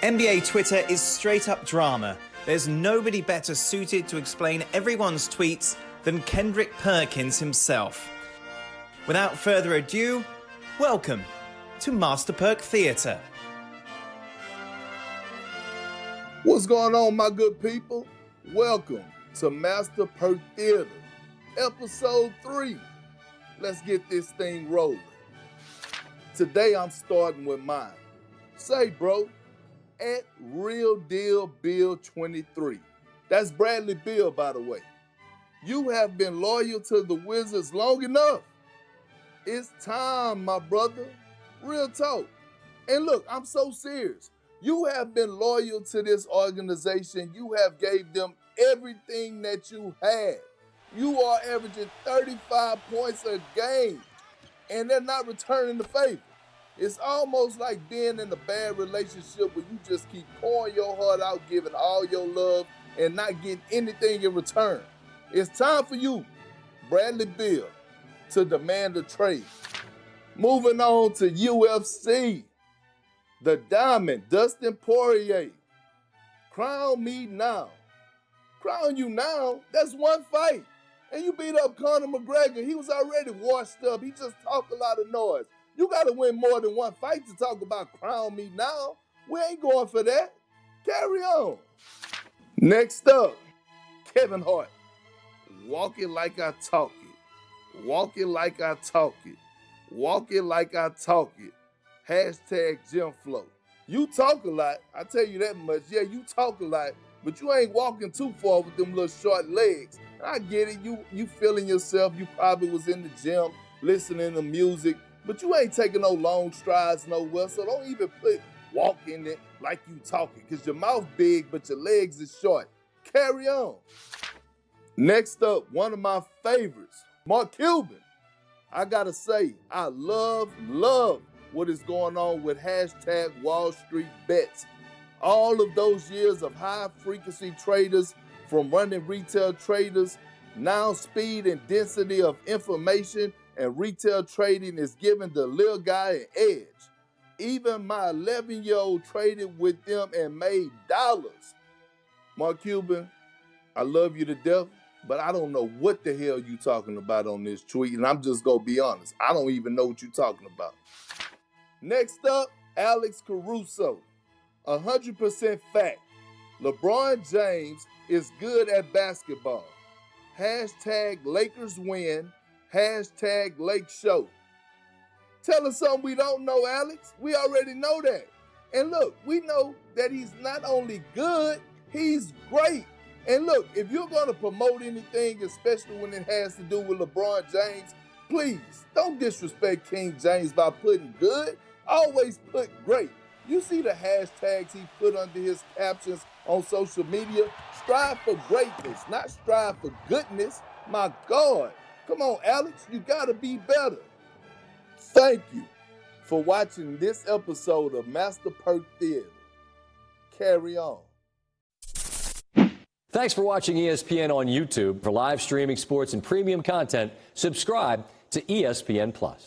NBA Twitter is straight up drama. There's nobody better suited to explain everyone's tweets than Kendrick Perkins himself. Without further ado, welcome to Master Perk Theatre. What's going on, my good people? Welcome to Master Perk Theatre, episode 3. Let's get this thing rolling. Today I'm starting with mine. Say, bro, at Real Deal Bill 23. That's Bradley Beal, by the way. You have been loyal to the Wizards long enough. It's time, my brother. Real talk. And look, I'm so serious. You have been loyal to this organization. You have gave them everything that you had. You are averaging 35 points a game, and they're not returning the favor. It's almost like being in a bad relationship where you just keep pouring your heart out, giving all your love, and not getting anything in return. It's time for you, Bradley Beal, to demand a trade. Moving on to UFC. The Diamond, Dustin Poirier. Crown me now. Crown you now? That's one fight. And you beat up Conor McGregor. He was already washed up. He just talked a lot of noise. You got to win more than one fight to talk about crown me now. We ain't going for that. Carry on. Next up, Kevin Hart. Walk it like I talk it. Walk it like I talk it. Walk it like I talk it. Hashtag Jim Flow. You talk a lot. I tell you that much. Yeah, you talk a lot, but you ain't walking too far with them little short legs. I get it. You feeling yourself. You probably was in the gym listening to music, but you ain't taking no long strides nowhere. So don't even put walk in it like you talking, because your mouth big, but your legs is short. Carry on. Next up, one of my favorites, Mark Cuban. I gotta say, I love what is going on with hashtag Wall Street Bets. All of those years of high-frequency traders from running retail traders, now speed and density of information and retail trading is giving the little guy an edge. Even my 11-year-old traded with them and made dollars. Mark Cuban, I love you to death, but I don't know what the hell you talking about on this tweet, and I'm just gonna be honest. I don't even know what you're talking about. Next up, Alex Caruso. 100% fact. LeBron James is good at basketball. Hashtag Lakers win. Hashtag Lake Show. Tell us something we don't know, Alex. We already know that. And look, we know that he's not only good, he's great. And look, if you're going to promote anything, especially when it has to do with LeBron James, please don't disrespect King James by putting good. Always put great. You see the hashtags he put under his captions on social media? Strive for greatness, not strive for goodness. My God. Come on, Alex, you gotta be better. Thank you for watching this episode of Master Perk Theatre. Carry on. Thanks for watching ESPN on YouTube. For live streaming sports and premium content, subscribe to ESPN+.